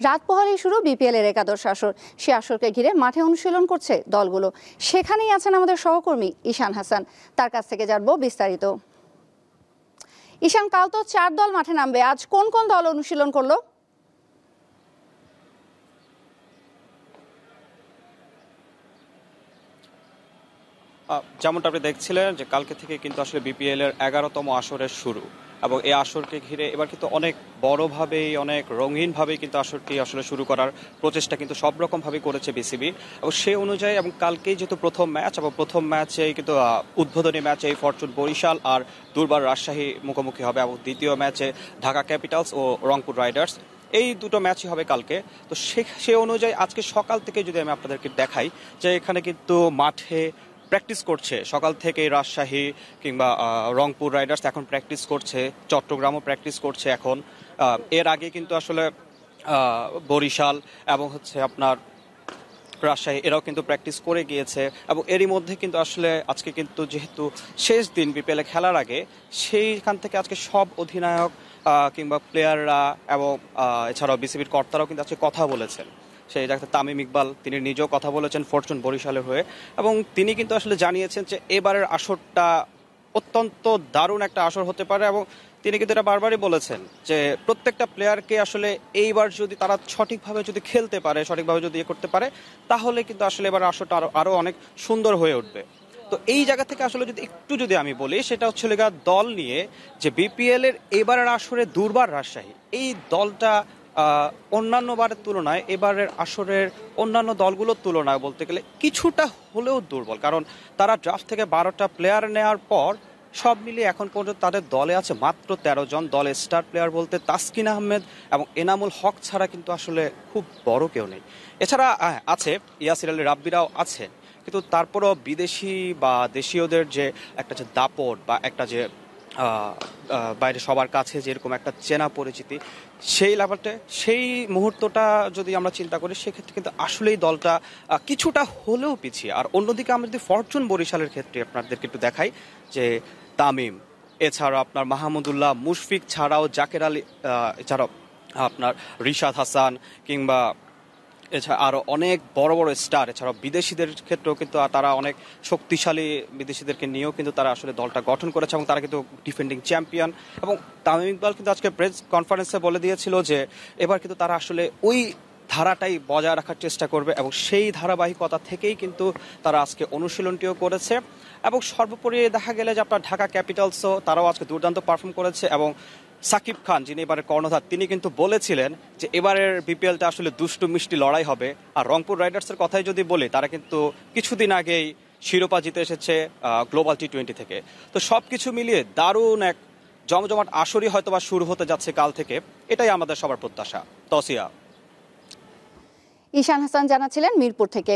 রাত পোহালেই শুরু বিপিএল এর একাদশ আসর। সে আসরকে ঘিরে মাঠে অনুশীলন করছে দলগুলো। সেখানেই আছেন আমাদের সহকর্মী ঈশান হাসান, তার কাছ থেকে জানবো বিস্তারিত। ঈশান, কাল তো 4 দল মাঠে নামবে, আজ কোন কোন দল অনুশীলন করলো? যেমনটা আপনি দেখছিলেন যে কালকে থেকে কিন্তু আসলে বিপিএল এর 11তম আসরের শুরু, এবং এই আসরকে ঘিরে এবার কিন্তু অনেক বড়ভাবেই অনেক রঙিনভাবেই কিন্তু আসরটি আসলে শুরু করার প্রচেষ্টা কিন্তু সব রকমভাবেই করেছে বিসিবি। এবং সেই অনুযায়ী এবং কালকেই যেহেতু প্রথম ম্যাচ, এবং প্রথম ম্যাচেই কিন্তু উদ্বোধনী ম্যাচে ফরচুন বরিশাল আর দুর্বার রাজশাহী মুখোমুখি হবে, এবং দ্বিতীয় ম্যাচে ঢাকা ক্যাপিটালস ও রংপুর রাইডার্স, এই দুটো ম্যাচই হবে কালকে। তো সে অনুযায়ী আজকে সকাল থেকে যদি আমি আপনাদেরকে দেখাই যে এখানে কিন্তু মাঠে প্র্যাকটিস করছে সকাল থেকে রাজশাহী কিংবা রংপুর রাইডার্স এখন প্র্যাকটিস করছে, চট্টগ্রামও প্র্যাকটিস করছে এখন। এর আগে কিন্তু আসলে বরিশাল এবং হচ্ছে আপনার রাজশাহী এরাও কিন্তু প্র্যাকটিস করে গিয়েছে, এবং এরই মধ্যে কিন্তু আসলে আজকে কিন্তু যেহেতু শেষ দিন বিপিএল খেলার আগে, সেইখান থেকে আজকে সব অধিনায়ক কিংবা প্লেয়াররা এবং এছাড়াও বিসিবির কর্তারাও কিন্তু আজকে কথা বলেছেন। সেই ডাক্তার তামিম ইকবাল তিনি নিজেও কথা বলেছেন ফরচুন বরিশালের হয়ে, এবং তিনি কিন্তু আসলে জানিয়েছেন যে এবারের আসরটা অত্যন্ত দারুণ একটা আসর হতে পারে। এবং তিনি কিন্তু এটা বারবারই বলেছেন যে প্রত্যেকটা প্লেয়ারকে আসলে এইবার যদি তারা সঠিকভাবে যদি খেলতে পারে, সঠিকভাবে যদি করতে পারে, তাহলে কিন্তু আসলে এবার আসরটা আরো অনেক সুন্দর হয়ে উঠবে। তো এই জায়গা থেকে আসলে যদি আমি বলি, সেটা হচ্ছে দল নিয়ে যে বিপিএল এর এবারের আসরে দুর্বার রাজশাহী, এই দলটা অন্যান্য বারের তুলনায় এবারের আসরের অন্যান্য দলগুলোর তুলনায় বলতে গেলে কিছুটা হলেও দুর্বল, কারণ তারা ড্রাফট থেকে 12টা প্লেয়ার নেওয়ার পর সব মিলিয়ে এখন পর্যন্ত তাদের দলে আছে মাত্র 13 জন। দলে স্টার প্লেয়ার বলতে তাসকিন আহমেদ এবং এনামুল হক ছাড়া কিন্তু আসলে খুব বড় কেউ নেই। এছাড়া আছে ইয়াসির আলী রাব্বিরাও আছেন, কিন্তু তারপরও বিদেশি বা দেশীয়দের যে একটা যে দাপট বা একটা যে বাইরে সবার কাছে যেরকম একটা চেনা পরিচিতি, সেই লেভেলটা সেই মুহূর্তটা যদি আমরা চিন্তা করি, সেক্ষেত্রে কিন্তু আসলেই দলটা কিছুটা হলেও পিছিয়ে। আর অন্যদিকে আমরা যদি ফরচুন বরিশালের ক্ষেত্রে আপনাদেরকে একটু দেখাই যে তামিম, এছাড়াও আপনার মাহমুদুল্লাহ, মুশফিক ছাড়াও জাকের আলী, এছাড়াও আপনার রিশাদ হাসান, কিংবা এছাড়া আরও অনেক বড় বড় স্টার, এছাড়াও বিদেশিদের ক্ষেত্রেও কিন্তু তারা অনেক শক্তিশালী বিদেশিদেরকে নিয়েও কিন্তু তারা আসলে দলটা গঠন করেছে, এবং তারা কিন্তু ডিফেন্ডিং চ্যাম্পিয়ন। এবং তামিম ইকবাল কিন্তু আজকে প্রেস কনফারেন্সে বলে দিয়েছিল যে এবার কিন্তু তারা আসলে ওই ধারাটাই বজায় রাখার চেষ্টা করবে, এবং সেই ধারাবাহিকতা থেকেই কিন্তু তারা আজকে অনুশীলনটিও করেছে। এবং সর্বোপরি দেখা গেলে যে আপনার ঢাকা ক্যাপিটালসও তারাও আজকে দুর্দান্ত পারফর্ম করেছে, এবং সাকিব খান যিনি এবারের কর্ণধার, তিনি কিন্তু বলেছিলেন যে এবারের বিপিএলটা আসলে দুষ্টু মিষ্টি লড়াই হবে। আর রংপুর রাইডার্সের কথাই যদি বলি, তারা কিন্তু কিছুদিন আগেই শিরোপা জিতে এসেছে গ্লোবাল টি20 থেকে। তো সবকিছু মিলিয়ে দারুণ এক জমজমাট আসরই হয়তোবা শুরু হতে যাচ্ছে কাল থেকে, এটাই আমাদের সবার প্রত্যাশা। তসিয়া। ঈশান হাসান জানাচ্ছিলেন মিরপুর থেকে।